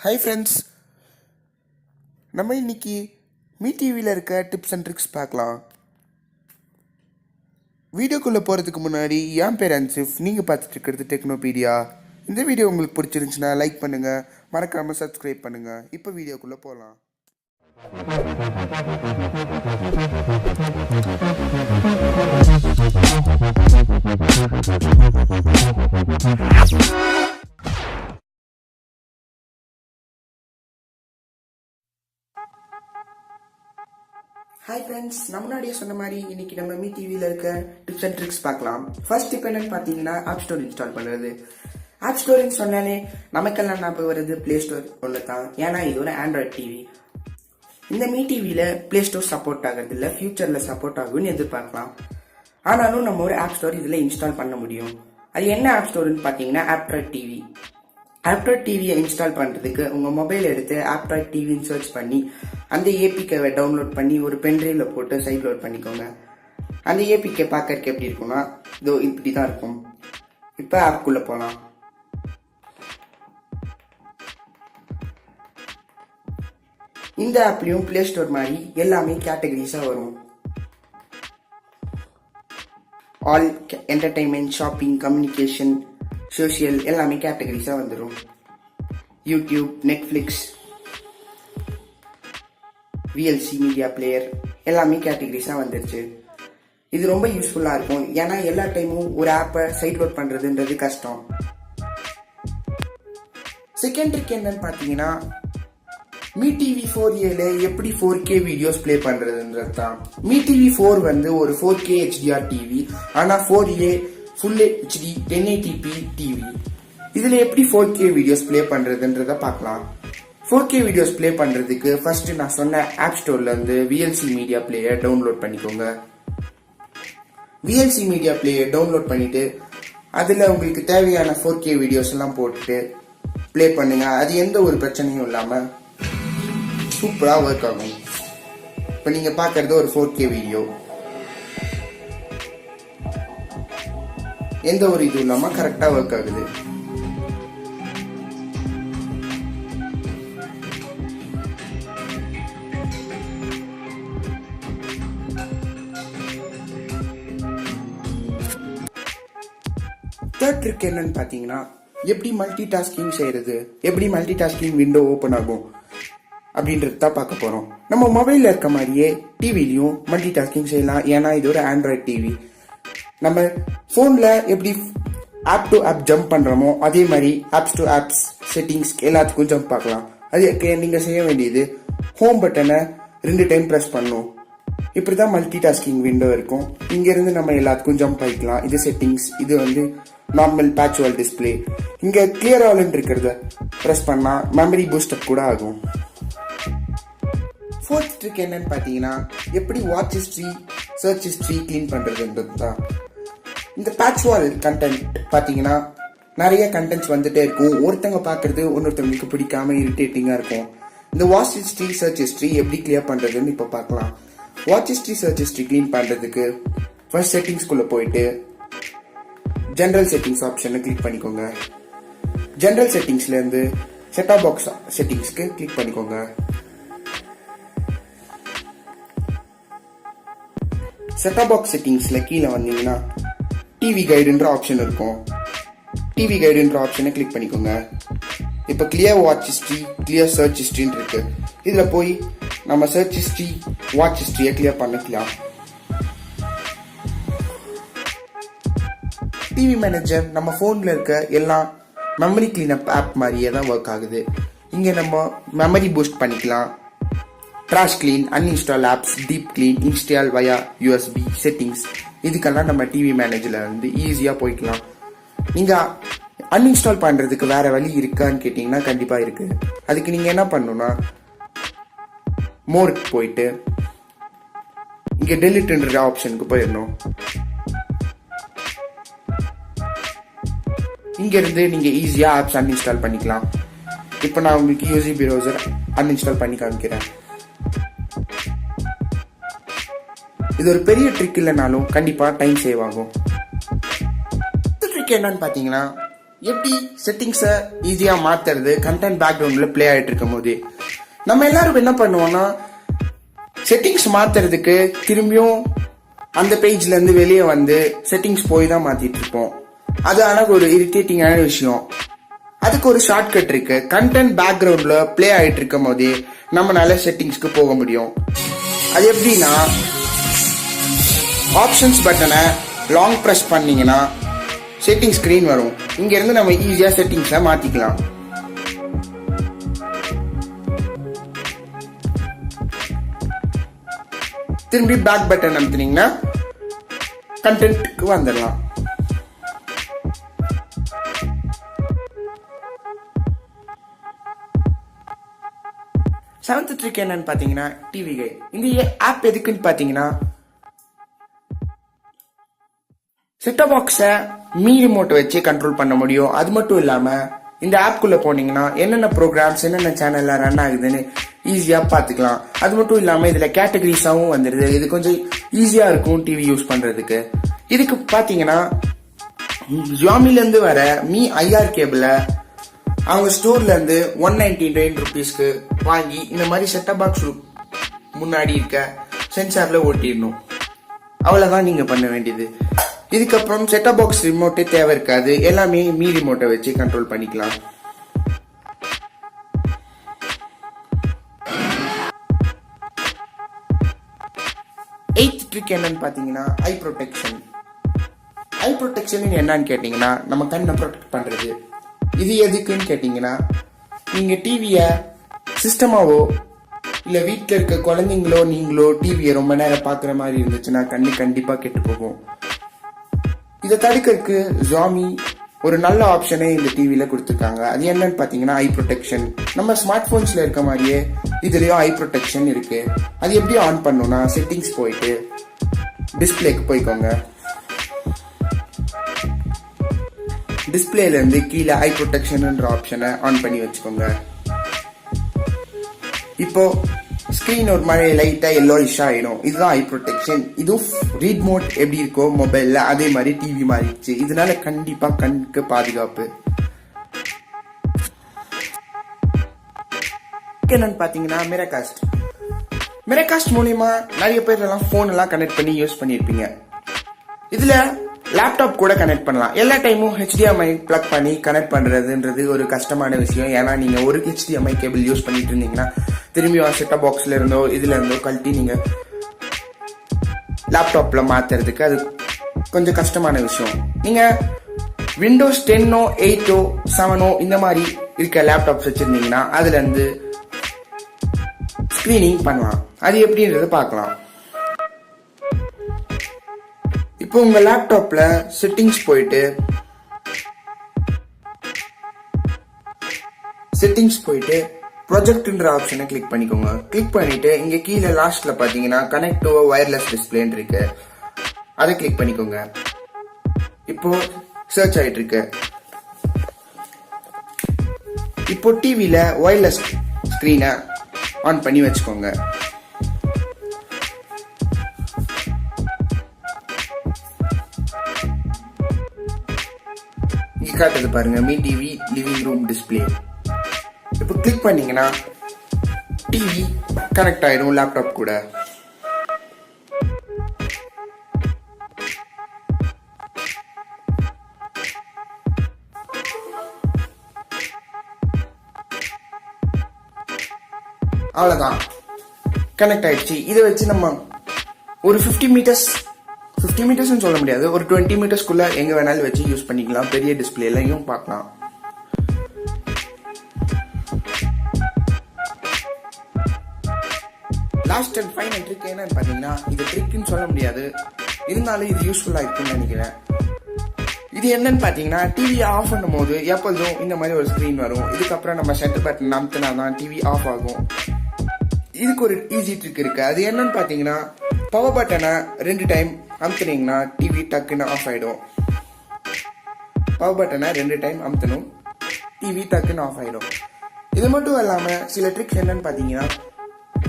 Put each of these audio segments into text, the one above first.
Hi friends, நம்ம இன்னைக்கு MI TVயில் இருக்க டிப்ஸ் அண்ட் ட்ரிக்ஸ் பார்க்கலாம். வீடியோக்குள்ளே போகிறதுக்கு முன்னாடி என் பேர் அன்சிஃப், நீங்கள் பார்த்துட்டு இருக்கிறது டெக்னோபீடியா. இந்த வீடியோ உங்களுக்கு பிடிச்சிருந்துச்சுன்னா லைக் பண்ணுங்கள், மறக்காமல் சப்ஸ்கிரைப் பண்ணுங்கள். இப்போ வீடியோக்குள்ளே போகலாம். ஹாய் ஃப்ரெண்ட்ஸ், நம்ம முன்னாடியே சொன்ன மாதிரி இன்னைக்கு நம்ம MI TVயில் இருக்க டிப்ஸ் அண்ட் ட்ரிக்ஸ் பார்க்கலாம். ஃபர்ஸ்ட் டிப் என்னன்னு பார்த்தீங்கன்னா ஆப் ஸ்டோர் இன்ஸ்டால் பண்ணுறது. ஆப் ஸ்டோர்னு சொன்னாலே நமக்கெல்லாம் ஞாபகம் வருது பிளே ஸ்டோர் ஒன்று தான். ஏன்னா இது ஒரு ஆண்ட்ராய்ட் டிவி. இந்த MI TVயில் பிளே ஸ்டோர் சப்போர்ட் ஆகிறது இல்லை, ஃபியூச்சரில் சப்போர்ட் ஆகும்னு எதிர்பார்க்கலாம். ஆனாலும் நம்ம ஒரு ஆப் ஸ்டோர் இதில் இன்ஸ்டால் பண்ண முடியும். அது என்ன ஆப் ஸ்டோர்னு பார்த்தீங்கன்னா ஆப்ட்ராய்ட் டிவி. ஆப்ட்ராய்ட் டிவியை இன்ஸ்டால் பண்ணுறதுக்கு உங்கள் மொபைல் எடுத்து ஆப்ட்ராய்ட் டிவின்னு சர்ச் பண்ணி அந்த ஏபிகேவை டவுன்லோட் பண்ணி ஒரு பென்ட்ரைவில் போட்டு சைட் லோட் பண்ணிக்கோங்க. அந்த ஏபிகே பார்க்கறதுக்கு எப்படி இருக்கும்னா இதோ இப்படி தான் இருக்கும். இப்போ ஆப்குள்ளே போகலாம். இந்த ஆப்லையும் பிளே ஸ்டோர் மாதிரி எல்லாமே கேட்டகரிஸாக வரும். All entertainment, shopping, communication, social எல்லாமே கேட்டகரிஸாக வந்துடும். YouTube, Netflix, VLC media player எல்லாமே கேட்டகரிஸாக வந்துருச்சு. இது ரொம்ப யூஸ்ஃபுல்லாக இருக்கும். ஏன்னா எல்லா டைமும் ஒரு ஆப்பை சைட் லோட் பண்ணுறதுன்றது கஷ்டம். செகண்ட் ட்ரிக் என்னன்னு பார்த்தீங்கன்னா MI TV4 It எப்படி 4K வீடியோஸ் பிளே பண்ணுறதுன்றது தான். MI TV4 வந்து ஒரு 4K HDR டிவி. ஆனால் 4A Full HD 1080p TV. இதில் எப்படி 4K வீடியோஸ் பிளே பண்ணுறதுன்றத பார்க்கலாம். 4K வீடியோஸ் பிளே பண்ணுறதுக்கு ஃபர்ஸ்ட் நான் சொன்ன ஆப் ஸ்டோர்லேருந்து VLC மீடியா பிளேயர் டவுன்லோட் பண்ணிக்கோங்க. VLC மீடியா பிளேயர் டவுன்லோட் பண்ணிட்டு அதில் உங்களுக்கு தேவையான 4K வீடியோஸ் எல்லாம் போட்டுட்டு பிளே பண்ணுங்க. அது எந்த ஒரு பிரச்சனையும் இல்லாமல் சூப்பராக ஒர்க் ஆகும். இப்போ நீங்கள் பார்க்கறது ஒரு 4K வீடியோ, எந்த ஒரு இதுவும் இல்லாமல் கரெக்டாக ஒர்க் ஆகுது. தேர்ட் ட்ரிக் என்னன்னு பார்த்தீங்கன்னா எப்படி மல்டி டாஸ்கிங் செய்யறது, எப்படி மல்டி டாஸ்கிங் விண்டோ ஓப்பன் ஆகும் அப்படின்றது தான் பார்க்க போகிறோம். நம்ம மொபைலில் இருக்க மாதிரியே டிவிலையும் மல்டி டாஸ்கிங் செய்யலாம். ஏன்னா இது ஒரு ஆண்ட்ராய்ட் டிவி. நம்ம ஃபோனில் எப்படி ஆப் டு ஆப் ஜம்ப் பண்ணுறோமோ அதே மாதிரி ஆப்ஸ் டு ஆப்ஸ் செட்டிங்ஸ் எல்லாத்துக்கும் ஜம்ப் பார்க்கலாம். அதுக்கு நீங்கள் செய்ய வேண்டியது ஹோம் பட்டனை 2 டைம் ப்ரெஸ் பண்ணணும். இப்படி தான் மல்டி டாஸ்கிங் விண்டோ இருக்கும். இங்கேருந்து நம்ம எல்லாத்துக்கும் ஜம்ப் ஆகிக்கலாம். இது செட்டிங்ஸ், இது வந்து நார்மல் பேட்சுவல் டிஸ்பிளே. இங்கே கிளியர் ஆல்னு இருக்கிறத ப்ரெஸ் பண்ணால் மெமரி பூஸ்டப் கூட ஆகும். ஃபோர்த் ட்ரிக் என்னன்னு பார்த்தீங்கன்னா எப்படி watch history, search history clean பண்ணுறதுன்றது தான். இந்த பேட்ச்வால் கண்டென்ட் பார்த்தீங்கன்னா நிறைய கண்டென்ட்ஸ் வந்துட்டே இருக்கும். ஒருத்தவங்க பார்க்கறது இன்னொருத்தவங்களுக்கு பிடிக்காம இரிட்டேட்டிங்காக இருக்கும். இந்த வாட்ச் ஹிஸ்ட்ரி, சர்ச் ஹிஸ்ட்ரி எப்படி கிளியர் பண்ணுறதுன்னு இப்போ பார்க்கலாம். Watch history, search history clean பண்ணுறதுக்கு ஃபர்ஸ்ட் செட்டிங்ஸ்குள்ளே போயிட்டு ஜென்ரல் செட்டிங்ஸ் ஆப்ஷனை கிளிக் பண்ணிக்கோங்க. ஜென்ரல் செட்டிங்ஸ்லேருந்து செட்டாப் பாக்ஸ் செட்டிங்ஸ்க்கு கிளிக் பண்ணிக்கோங்க. செட்டாப் பாக்ஸ் செட்டிங்ஸில் கீழே வந்தீங்கன்னா டிவி கைடுன்ற ஆப்ஷன் இருக்கும். டிவி கைடுன்ற ஆப்ஷனை கிளிக் பண்ணிக்கோங்க. இப்போ clear watch history, clear search ஹிஸ்ட்ரின்னு இருக்கு. இதில் போய் நம்ம சர்ச் ஹிஸ்ட்ரி, வாட்ச் ஹிஸ்ட்ரியை கிளியர் பண்ணிக்கலாம். டிவி மேனேஜர் நம்ம ஃபோனில் இருக்க எல்லா மெமரி கிளீனப் ஆப் மாதிரியே தான் ஒர்க் ஆகுது. இங்கே நம்ம மெமரி பூஸ்ட் பண்ணிக்கலாம். Trash clean, uninstall apps, deep clean, install via USB settings, இதுக்கெல்லாம் நம்ம டிவி மேனேஜரில் வந்து ஈஸியாக போய்க்கலாம். நீங்கள் அன்இன்ஸ்டால் பண்ணுறதுக்கு வேறு வழி இருக்கான்னு கேட்டிங்கன்னா கண்டிப்பாக இருக்குது. அதுக்கு நீங்கள் என்ன பண்ணணும்னா மோருக்கு போயிட்டு இங்கே டெலிட்ன்ற ஆப்ஷனுக்கு போயிடணும். இங்கேருந்து நீங்கள் ஈஸியாக ஆப்ஸ் அன்இன்ஸ்டால் பண்ணிக்கலாம். இப்போ நான் உங்களுக்கு USB ப்ரௌசர் அன்இன்ஸ்டால் பண்ணி காமிக்கிறேன். இது ஒரு பெரிய ட்ரிக் இல்லைனாலும் கண்டிப்பாக டைம் சேவ் ஆகும். ட்ரிக் என்னன்னு பார்த்தீங்கன்னா எப்படி செட்டிங்ஸை ஈஸியா மாத்துறது கண்டென்ட் பேக்ரவுண்ட்ல பிளே ஆயிட்டு இருக்கும் போது நம்ம எல்லாரும் என்ன பண்ணுவோம்னா செட்டிங்ஸ் மாத்துறதுக்கு திரும்பியும் அந்த பேஜ்ல இருந்து வெளியே வந்து செட்டிங்ஸ் போய் தான் மாத்திட்டு இருப்போம். அது ஆனா ஒரு இரிட்டேட்டிங்கான விஷயம். அதுக்கு ஒரு ஷார்ட்கட் இருக்கு. கண்டென்ட் பேக்ரவுண்ட்ல பிளே ஆயிட்டு இருக்கும் போதே நம்மளால செட்டிங்ஸ்க்கு போக முடியும். அது எப்படின்னா ஆப்ஷன்ஸ் பட்டனை லாங் பிரஸ் பண்ணீங்கன்னா செட்டிங் ஸ்கிரீன் வரும். இங்க இருந்து நம்ம ஈஸியா செட்டிங்ஸை மாத்திக்கலாம். திரும்பி பேக் பட்டன் அமுத்துனீங்கன்னா கண்டென்ட்க்கு வந்துடலாம். செவன்த் ட்ரிக் என்னன்னு பாத்தீங்கன்னா டிவி கைட். இந்த ஆப் எதுக்குன்னு பாத்தீங்கன்னா செட்டப் பாக்ஸை மீ ரிமோட் வச்சு கண்ட்ரோல் பண்ண முடியும். அது மட்டும் இல்லாம இந்த ஆப்குள்ள போனீங்கன்னா என்னென்ன ப்ரோக்ராம்ஸ் என்னென்ன சேனல்ல ரன் ஆகுதுன்னு ஈஸியா பாத்துக்கலாம். அது மட்டும் இல்லாம இதுல கேட்டகரிஸாவும் வந்துருது. இது கொஞ்சம் ஈஸியா இருக்கும் டிவி யூஸ் பண்றதுக்கு. இதுக்கு பாத்தீங்கன்னா ஜாமில இருந்து வர மீ ஐஆர் கேபிள அவங்க ஸ்டோர்ல இருந்து 199 rupeesக்கு வாங்கி இந்த மாதிரி செட்டப் பாக்ஸ் முன்னாடி இருக்க சென்சார்ல ஓட்டிடணும். அவ்வளவுதான் நீங்க பண்ண வேண்டியது. இதுக்கப்புறம் செட்டப் பாக்ஸ் ரிமோட்டே தேவை இருக்காது. எல்லாமே மீ ரிமோட்டை வச்சு கண்ட்ரோல் பண்ணிக்கலாம். எய்த் ட்ரிக் என்னன்னு பாத்தீங்கன்னா ஐ ப்ரொடெக்ஷன். ஐ ப்ரொடெக்ஷன் என்னன்னு கேட்டீங்கன்னா நம்ம கண்ணை ப்ரொடெக்ட் பண்றது. இது எதுக்குன்னு கேட்டீங்கன்னா நீங்க டிவிய சிஸ்டமாவோ இல்ல வீட்டுல இருக்க குழந்தைங்களோ நீங்களோ டிவியை ரொம்ப நேரம் பாக்குற மாதிரி இருந்துச்சுன்னா கண்ணு கண்டிப்பா கெட்டு போகும். இதை தடுக்கிறதுக்கு ஜாமி ஒரு நல்ல ஆப்ஷனே இந்த டிவில கொடுத்துருக்காங்க. அது என்னன்னு பாத்தீங்கன்னா ஐ ப்ரொடெக்ஷன். நம்ம ஸ்மார்ட் போன்ஸ்ல இருக்க மாதிரியே இதுலயும் ஐ ப்ரொடெக்ஷன் இருக்கு. அது எப்படி ஆன் பண்ணணும்னா செட்டிங்ஸ் போயிட்டு டிஸ்பிளேக்கு போய்க்கோங்க. டிஸ்பிளேல இருந்து கீழே ஐ ப்ரொடெக்ஷன் ஆப்ஷனை ஆன் பண்ணி வச்சுக்கோங்க. இப்போ ஸ்கிரீன் ஒரு மாதிரி லைட்டா எல்லோயிஷ் ஆயிடும். இதுதான் ஐ ப்ரொடெக்ஷன். இதுவும் ரீட் மோட் எப்படி இருக்கோ மொபைல்ல அதே மாதிரி டிவி மாறிடுச்சு. இதனால கண்டிப்பா கண்ணுக்கு பாதுகாப்பு. என்னன்னு பாத்தீங்கன்னா மிரகாஸ்ட் மூலியமா நிறைய பேர் எல்லாம் போன் எல்லாம் கனெக்ட் பண்ணி யூஸ் பண்ணிருப்பீங்க. இதுல லேப்டாப் கூட கனெக்ட் பண்ணலாம். எல்லா டைமும் HDMI பிளக் பண்ணி கனெக்ட் பண்றதுன்றது ஒரு கஷ்டமான விஷயம். ஏன்னா நீங்க ஒரு HDMI கேபிள் யூஸ் பண்ணிட்டு இருந்தீங்கன்னா திரும்பி செட்டப் பாக்ஸ்ல இருந்தோ இதுல இருந்தோ கழட்டி நீங்க லேப்டாப்ல மாத்துறதுக்கு அது கொஞ்சம் கஷ்டமான விஷயம். நீங்க விண்டோஸ் 10 8 7 இந்த மாதிரி இருக்க லேப்டாப்ஸ் வச்சிருந்தீங்கன்னா அதுல இருந்து ஸ்கிரீனிங் பண்ணலாம். அது எப்படின்றத பார்க்கலாம். இப்போ உங்க லேப்டாப்ல செட்டிங்ஸ் போயிட்டு ப்ரொஜெக்ட்ன்ற ஆப்ஷனை கிளிக் பண்ணிக்கோங்க. கிளிக் பண்ணிட்டு இங்க கீழே லாஸ்ட்ல பாத்தீங்கன்னா கனெக்ட் டு வயர்லெஸ் டிஸ்பிளேன்னு இருக்கு. அதை கிளிக் பண்ணிக்கோங்க. இப்போ சர்ச் ஆயிட்டு இருக்கு. இப்போ டிவில வயர்லெஸ் ஸ்கிரீனை ஆன் பண்ணி வச்சுக்கோங்க. காட்டுது பாருங்க me TV living room display. இப்போ கிளிக் பண்ணீங்கன்னா டிவி கனெக்ட் ஆயிடும் லேப்டாப் கூட. அவ்வளவுதான் கனெக்ட் ஆயிடுச்சு. இதை வச்சு நம்ம ஒரு 50 மீட்டர்ஸ் சொல்ல முடியாது, ஒரு 20 மீட்டர்ஸ்க்குள்ள எங்க வேணாலும் வச்சு யூஸ் பண்ணிக்கலாம். பெரிய டிஸ்பிளேலையும் பார்க்கலாம். லாஸ்ட் அண்ட் ஃபைனல் ட்ரிக் என்னன்னு பாத்தீங்கன்னா இது ட்ரிக்னு சொல்ல முடியாது, இருந்தாலும் இது யூஸ்ஃபுல்லா இருக்குன்னு நினைக்கிறேன். இது என்னன்னு பாத்தீங்கன்னா டிவி ஆஃப் பண்ணும் போது எப்போதும் இந்த மாதிரி ஒரு ஸ்கிரீன் வரும். இதுக்கப்புறம் நம்ம சென்டர் பட்டன் அமுத்தினாதான் டிவி ஆஃப் ஆகும். இதுக்கு ஒரு ஈஸி ட்ரிக் இருக்கு. அது என்னன்னு பாத்தீங்கன்னா பவர் பட்டனை 2 டைம் அமுத்துனீங்கன்னா டிவி டக்குன்னு ஆஃப் ஆயிடும். பவர் பட்டனை 2 டைம் அமுத்தணும், டிவி டக்குன்னு ஆஃப் ஆயிடும். இது மட்டும் இல்லாம சில ட்ரிக்ஸ் என்னன்னு பாத்தீங்கன்னா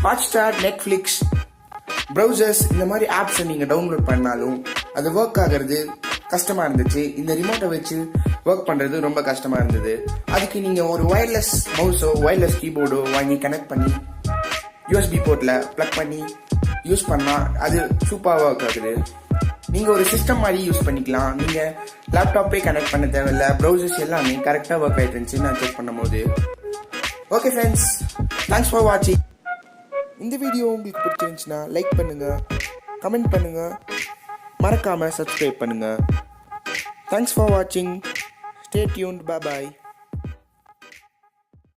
ஹாட்ஸ்டார், நெட்ஃபிளிக்ஸ், ப்ரௌசர்ஸ் இந்த மாதிரி ஆப்ஸ் நீங்க டவுன்லோட் பண்ணாலும் அது ஒர்க் ஆகிறது கஷ்டமா இருந்துச்சு. இந்த ரிமோட்டை வச்சு ஒர்க் பண்றது ரொம்ப கஷ்டமா இருந்தது. அதுக்கு நீங்க ஒரு ஒயர்லெஸ் மவுஸோ ஒயர்லெஸ் கீபோர்டோ வாங்கி கனெக்ட் பண்ணி யூஎஸ்பி போர்ட்ல பிளக் பண்ணி யூஸ் பண்ணா அது சூப்பராக ஒர்க் ஆகுது. நீங்க ஒரு சிஸ்டம் மாதிரி யூஸ் பண்ணிக்கலாம். நீங்க லேப்டாப்பே கனெக்ட் பண்ண தேவையில்ல. ப்ரௌசர்ஸ் எல்லாமே கரெக்டா ஒர்க் ஆயிட்டு இருந்துச்சு நான் செக் பண்ணும் போது. ஓகே ஃப்ரெண்ட்ஸ், தேங்க்ஸ் ஃபார் வாட்சிங். இந்த வீடியோ உங்களுக்கு பிடிச்சிருந்துச்சுன்னா லைக் பண்ணுங்க, கமெண்ட் பண்ணுங்க, மறக்காம சப்ஸ்கிரைப் பண்ணுங்க. தேங்க்ஸ் ஃபார் வாட்சிங். Stay tuned. Bye bye.